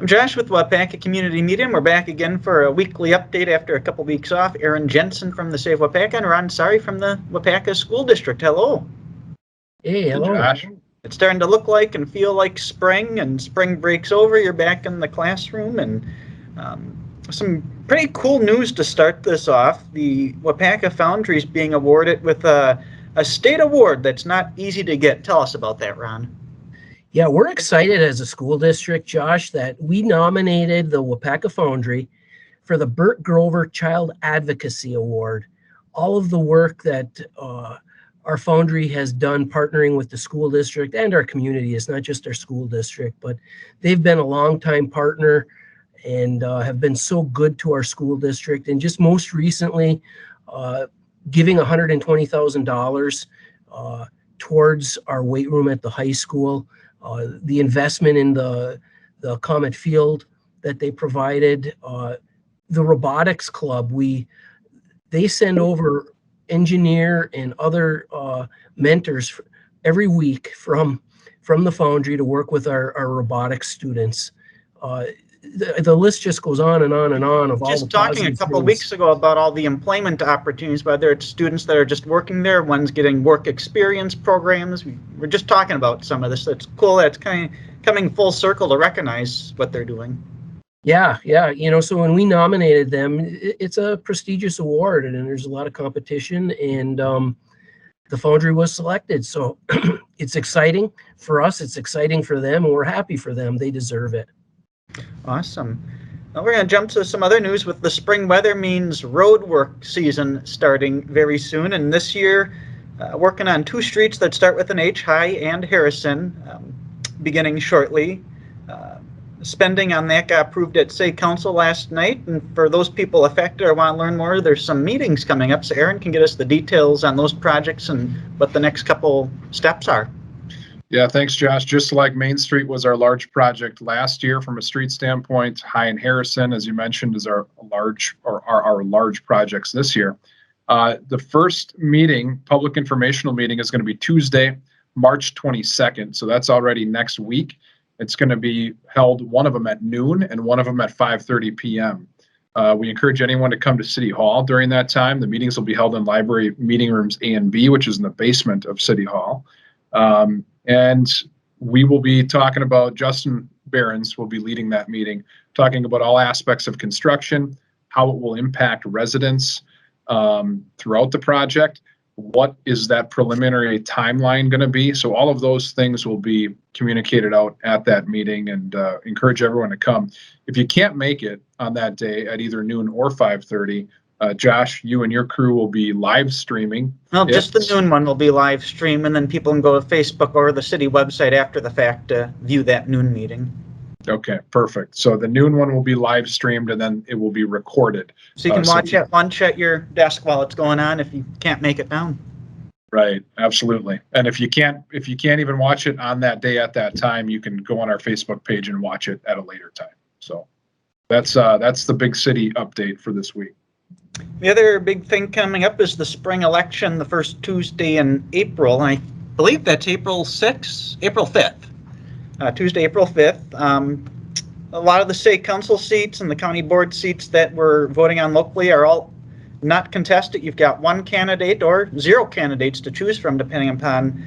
I'm Josh with Waupaca Community Media. We're back again for a weekly update after a couple weeks off. Aaron Jensen from the Save Waupaca and Ron Sari from the Waupaca School District. Hello. Hey, hello. Josh. It's starting to look like and feel like spring, and spring breaks over. You're back in the classroom, and some pretty cool news to start this off. The Waupaca Foundry is being awarded with a state award that's not easy to get. Tell us about that, Ron. Yeah, we're excited as a school district, Josh, that we nominated the Waupaca Foundry for the Burt Grover Child Advocacy Award. All of the work that our foundry has done partnering with the school district and our community, it's not just our school district, but they've been a longtime partner and have been so good to our school district. And just most recently, giving $120,000 towards our weight room at the high school. The investment in the Comet Field that they provided, the robotics club, they send over engineer and other mentors every week from the foundry to work with our robotics students. The list just goes on and on and on of all the just talking a couple of weeks ago about all the employment opportunities, whether it's students that are just working there, one's getting work experience programs. We're just talking about some of this. It's cool that it's kind of coming full circle to recognize what they're doing. Yeah. So when we nominated them, it's a prestigious award, and there's a lot of competition, and the foundry was selected. So it's exciting for us. It's exciting for them, and we're happy for them. They deserve it. Awesome. Now we're going to jump to some other news. With the spring weather means road work season starting very soon, and this year working on two streets that start with an H, High and Harrison, beginning shortly. Spending on that got approved at City Council last night, and for those people affected or want to learn more, there's some meetings coming up, so Aaron can get us the details on those projects and what the next couple steps are. Yeah, thanks, Josh. Just like Main Street was our large project last year from a street standpoint, High and Harrison, as you mentioned, is our large projects this year. The first meeting, public informational meeting, is going to be Tuesday, March 22nd. So that's already next week. It's going to be held, one of them at noon and one of them at 5:30 p.m. We encourage anyone to come to City Hall during that time. The meetings will be held in library meeting rooms A and B, which is in the basement of City Hall. And we will be talking about, Justin Behrens will be leading that meeting, talking about all aspects of construction, how it will impact residents throughout the project. What is that preliminary timeline going to be? So all of those things will be communicated out at that meeting, and encourage everyone to come. If you can't make it on that day at either noon or 5:30, Josh, you and your crew will be live streaming. Well, just the noon one will be live stream, and then people can go to Facebook or the city website after the fact to view that noon meeting. Okay, perfect. So the noon one will be live streamed, and then it will be recorded. So you can watch at lunch at your desk while it's going on if you can't make it down. Right, absolutely. And if you can't even watch it on that day at that time, you can go on our Facebook page and watch it at a later time. So that's the big city update for this week. The other big thing coming up is the spring election, the first Tuesday in April. I believe that's April 5th. Tuesday, April 5th. A lot of the state council seats and the county board seats that we're voting on locally are all not contested. You've got one candidate or zero candidates to choose from, depending upon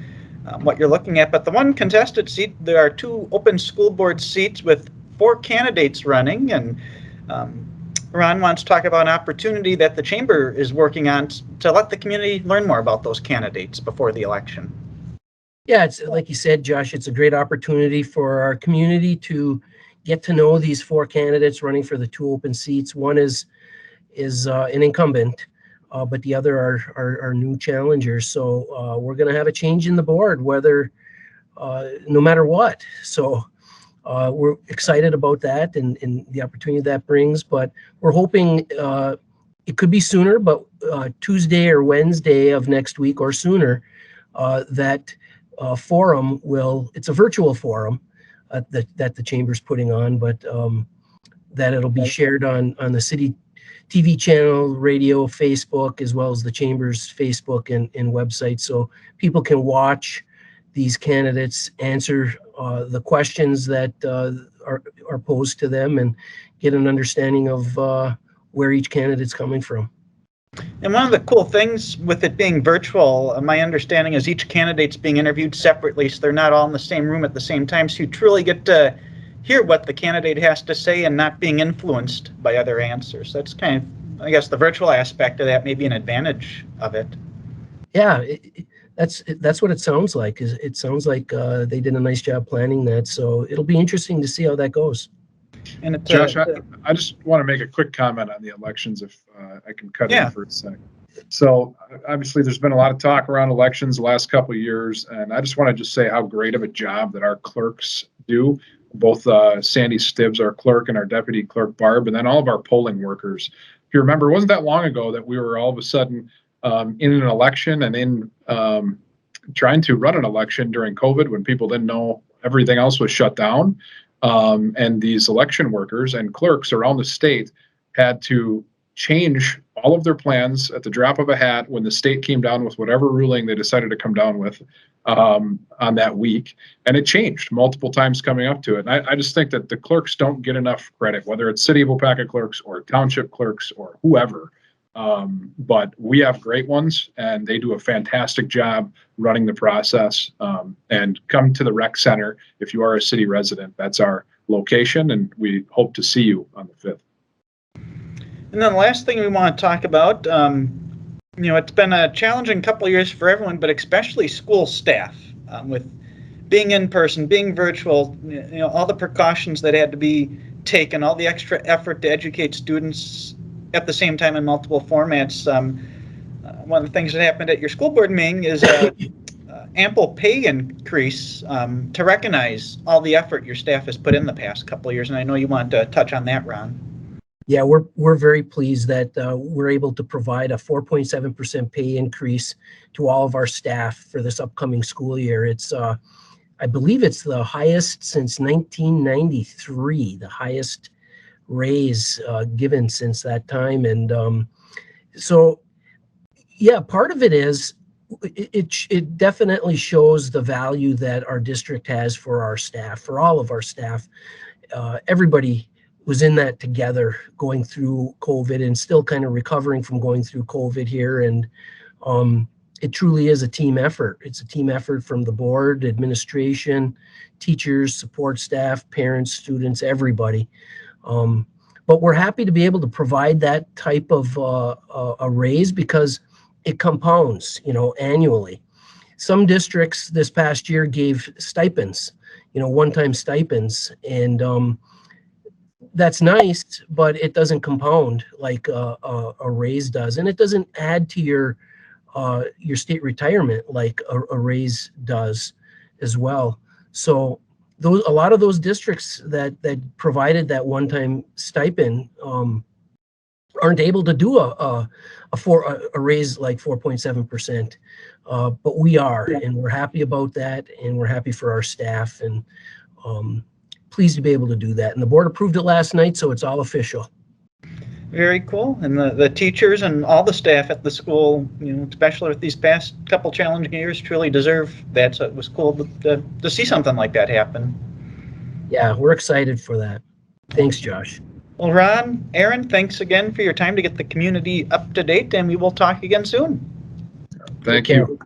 what you're looking at. But the one contested seat, there are two open school board seats with 4 candidates running, and Ron wants to talk about an opportunity that the chamber is working on to let the community learn more about those candidates before the election. Yeah, it's like you said, Josh, it's a great opportunity for our community to get to know these 4 candidates running for the 2 open seats. One is an incumbent, but the other are new challengers. So we're going to have a change in the board, whether no matter what. So we're excited about that and the opportunity that brings. But we're hoping it could be sooner, but Tuesday or Wednesday of next week or sooner, that forum it's a virtual forum that the chamber's putting on, but that it'll be shared on the city TV channel, radio, Facebook, as well as the chamber's Facebook and website, so people can watch these candidates answer the questions that are posed to them and get an understanding of where each candidate's coming from. And one of the cool things with it being virtual, my understanding is each candidate's being interviewed separately, so they're not all in the same room at the same time. So you truly get to hear what the candidate has to say and not being influenced by other answers. That's kind of, I guess, the virtual aspect of that may be an advantage of it. Yeah, that's what it sounds like. It sounds like they did a nice job planning that. So it'll be interesting to see how that goes. And it's, Josh, I just want to make a quick comment on the elections, if I can cut in for a second. So obviously there's been a lot of talk around elections the last couple of years, and I just want to just say how great of a job that our clerks do, both Sandy Stibbs, our clerk, and our deputy clerk, Barb, and then all of our polling workers. If you remember, it wasn't that long ago that we were all of a sudden in an election and in trying to run an election during COVID when people didn't know, everything else was shut down. And these election workers and clerks around the state had to change all of their plans at the drop of a hat when the state came down with whatever ruling they decided to come down with on that week. And it changed multiple times coming up to it. And I just think that the clerks don't get enough credit, whether it's City of Waupaca clerks or township clerks or whoever. But we have great ones, and they do a fantastic job running the process. And come to the rec center if you are a city resident. That's our location, and we hope to see you on the 5th. And then the last thing we want to talk about, it's been a challenging couple of years for everyone, but especially school staff, with being in person, being virtual, all the precautions that had to be taken, all the extra effort to educate students at the same time in multiple formats. One of the things that happened at your school board meeting is ample pay increase to recognize all the effort your staff has put in the past couple of years. And I know you want to touch on that, Ron. Yeah, we're very pleased that we're able to provide a 4.7% pay increase to all of our staff for this upcoming school year. It's I believe it's the highest since 1993, the highest raise given since that time. And so, yeah, part of it is it definitely shows the value that our district has for our staff, for all of our staff. Everybody was in that together, going through COVID and still kind of recovering from going through COVID here. And it truly is a team effort. It's a team effort from the board, administration, teachers, support staff, parents, students, everybody. But we're happy to be able to provide that type of a raise because it compounds, annually. Some districts this past year gave stipends, one-time stipends, and that's nice, but it doesn't compound like a raise does, and it doesn't add to your state retirement like a raise does as well. So a lot of those districts that provided that one-time stipend aren't able to do a raise like 4.7%, but we are, and we're happy about that, and we're happy for our staff, and pleased to be able to do that. And the board approved it last night, so it's all official. Very cool. And the teachers and all the staff at the school, especially with these past couple challenging years, truly deserve that. So it was cool to see something like that happen. Yeah, we're excited for that. Thanks, Josh. Well, Ron, Aaron, thanks again for your time to get the community up to date, and we will talk again soon. Thank you.